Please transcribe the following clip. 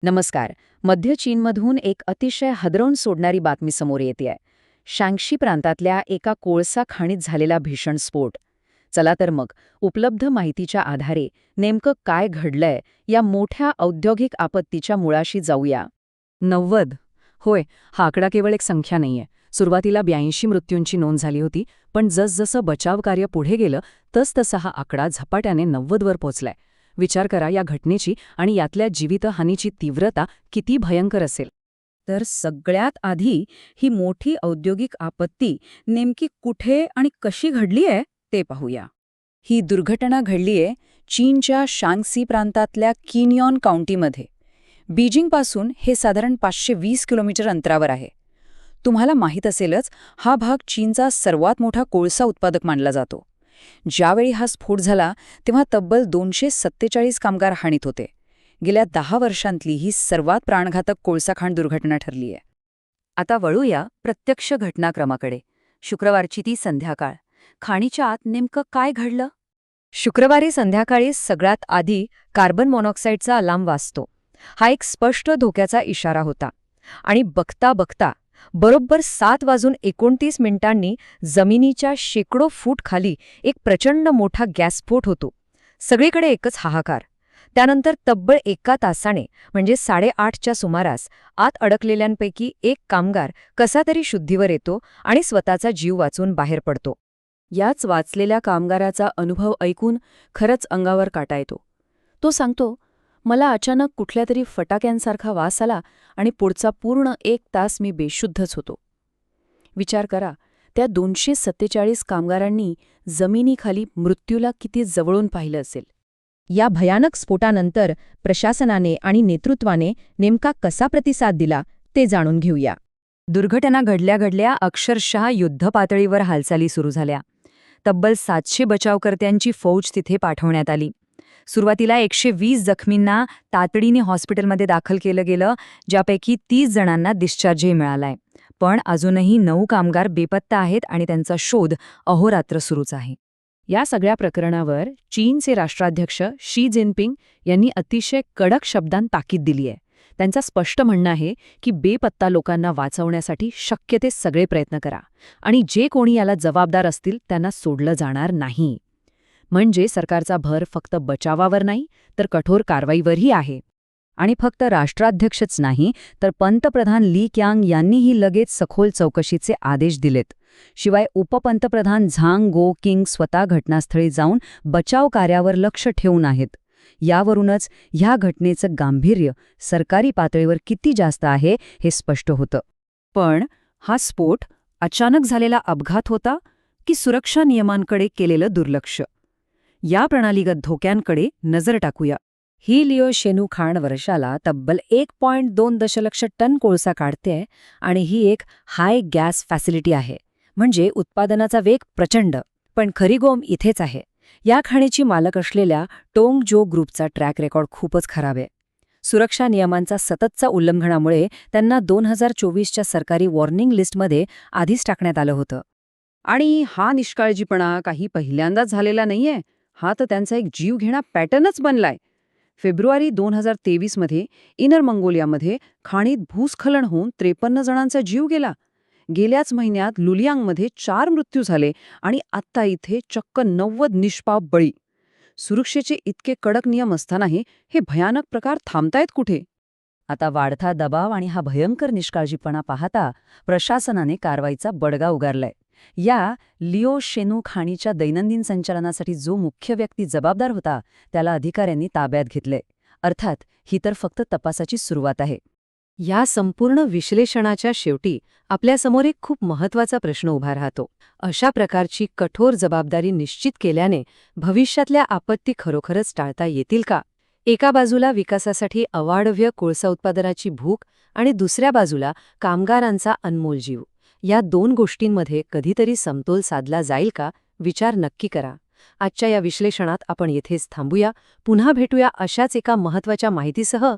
नमस्कार. मध्य चीनमधून एक अतिशय हादरवून सोडणारी बातमी समोर येतेय. शांक्षी प्रांतातल्या एका कोळसा खाणीत झालेला भीषण स्फोट. चला तर मग उपलब्ध माहितीच्या आधारे नेमकं काय घडलंय या मोठ्या औद्योगिक आपत्तीच्या मुळाशी जाऊया. 90. होय, हा आकडा केवळ एक संख्या नाहीये. सुरुवातीला 82 मृत्यूंची नोंद झाली होती, पण जसजसं बचावकार्य पुढे गेलं तसतसा हा आकडा झपाट्याने 90 वर पोचलाय. विचार करा या घटनेची आणि यातल्या जीवितहानीची तीव्रता किती भयंकर असेल. तर सगळ्यात आधी ही मोठी औद्योगिक आपत्ती नेमकी कुठे आणि कशी घडलीय ते पाहूया. ही दुर्घटना घडलीय चीनच्या शांक्सी प्रांतातल्या किन्यॉन काउंटीमध्ये. बीजिंगपासून हे साधारण 520 किलोमीटर अंतरावर आहे. तुम्हाला माहीत असेलच, हा भाग चीनचा सर्वात मोठा कोळसा उत्पादक मानला जातो. ज्यावेळी हा स्फोट झाला तेव्हा तब्बल 247 कामगार हानीत होते. गेल्या 10 वर्षांतली ही सर्वात प्राणघातक कोळसा खाण दुर्घटना ठरली आहे. आता वळूया प्रत्यक्ष घटनाक्रमाकडे. शुक्रवारची ती संध्याकाळ. खाणीच्या आत नेमकं काय घडलं? शुक्रवारी संध्याकाळी सगळ्यात आधी कार्बन मोनॉक्साईडचा अलार्म वाजतो. हा एक स्पष्ट धोक्याचा इशारा होता. आणि बघता बघता बरोबर 7:29 जमिनीच्या शेकडो फूट खाली एक प्रचंड मोठा गॅसस्फोट होतो. सगळीकडे एकच हाहाकार. त्यानंतर तब्बल 1 तासाने म्हणजे 8:30च्या सुमारास आत अडकलेल्यांपैकी एक कामगार कसा तरी शुद्धीवर येतो आणि स्वतःचा जीव वाचून बाहेर पडतो. याच वाचलेल्या कामगाराचा अनुभव ऐकून खरंच अंगावर काटा येतो. तो सांगतो, मला अचानक कुठल्या तरी फटाक्यांसारखा वास आला आणि पुढचा पूर्ण 1 तास मी बेशुद्धच होतो. विचार करा, त्या 247 कामगारांनी जमिनीखाली मृत्यूला किती जवळून पाहिलं असेल. या भयानक स्फोटानंतर प्रशासनाने आणि नेतृत्वाने नेमका कसा प्रतिसाद दिला ते जाणून घेऊया. दुर्घटना घडल्या घडल्या अक्षरशः युद्धपातळीवर हालचाली सुरू झाल्या. तब्बल 700 बचावकर्त्यांची फौज तिथे पाठवण्यात आली. सुरुवातीला 120 जखमींना तातडीने हॉस्पिटलमध्ये दाखल केलं गेलं, ज्यापैकी 30 जणांना डिस्चार्जही मिळालाय. पण अजूनही 9 कामगार बेपत्ता आहेत आणि त्यांचा शोध अहोरात्र सुरूच आहे. या सगळ्या प्रकरणावर चीनचे राष्ट्राध्यक्ष शी जिनपिंग यांनी अतिशय कडक शब्दांत ताकीद दिली आहे. त्यांचं स्पष्ट म्हणणं आहे की बेपत्ता लोकांना वाचवण्यासाठी शक्य ते सगळे प्रयत्न करा आणि जे कोणी याला जबाबदार असतील त्यांना सोडलं जाणार नाही. म्हणजे सरकारचा भर फक्त बचावावर नाही तर कठोर कारवाईवरही आहे. आणि फक्त राष्ट्राध्यक्षच नाही तर पंतप्रधान ली क्यांग यांनीही लगेच सखोल चौकशीचे आदेश दिलेत. शिवाय उपपंतप्रधान झांग गो किंग स्वतः घटनास्थळी जाऊन बचाव कार्यावर लक्ष ठेवून आहेत. यावरूनच ह्या घटनेचं गांभीर्य सरकारी पातळीवर किती जास्त आहे हे स्पष्ट होतं. पण हा स्फोट अचानक झालेला अपघात होता की सुरक्षा नियमांकडे केलेलं दुर्लक्ष? या प्रणालीगत धोक्यांकडे नजर टाकूया. ही लिओ शेनू खाण वर्षाला तब्बल 1.2 दशलक्ष टन कोळसा काढतेय आणि ही एक हाय गॅस फॅसिलिटी आहे. म्हणजे उत्पादनाचा वेग प्रचंड. पण खरी गोम इथेच आहे. या खाणीची मालक असलेल्या टोंग जो ग्रुपचा ट्रॅक रेकॉर्ड खूपच खराब आहे. सुरक्षा नियमांचा सततचा उल्लंघनामुळे त्यांना 2024च्या सरकारी वॉर्निंग लिस्टमध्ये आधीच टाकण्यात आलं होतं. आणि हा निष्काळजीपणा काही पहिल्यांदाच झालेला नाहीये. हा तर त्यांचा एक जीवघेणा पॅटर्नच बनलाय. फेब्रुवारी 2023मध्ये इनर मंगोलियामध्ये खाणीत भूस्खलन होऊन 53 जणांचा जीव गेला. गेल्याच महिन्यात लुलियांगमध्ये 4 मृत्यू झाले आणि आत्ता इथे चक्क 90 निष्पाप बळी. सुरक्षेचे इतके कडक नियम असतानाही हे भयानक प्रकार थांबतायत कुठे? आता वाढता दबाव आणि हा भयंकर निष्काळजीपणा पाहता प्रशासनाने कारवाईचा बडगा उगारलाय. या लिओ शेनू खाणीच्या दैनंदिन संचालनासाठी जो मुख्य व्यक्ती जबाबदार होता त्याला अधिकाऱ्यांनी ताब्यात घेतले. अर्थात ही तर फक्त तपासाची सुरुवात आहे. या संपूर्ण विश्लेषणाच्या शेवटी आपल्यासमोर एक खूप महत्त्वाचा प्रश्न उभा राहतो. अशा प्रकारची कठोर जबाबदारी निश्चित केल्याने भविष्यातल्या आपत्ती खरोखरच टाळता येतील का? एका बाजूला विकासासाठी अवाढव्य कोळसा उत्पादनाची भूक आणि दुसऱ्या बाजूला कामगारांचा अनमोल जीव. या 2 गोष्टींमध्ये कधीतरी समतोल साधला जाईल का? विचार नक्की करा. आजच्या या विश्लेषणात आपण येथेच थांबूया. पुन्हा भेटूया अशाच एका महत्त्वाच्या माहितीसह.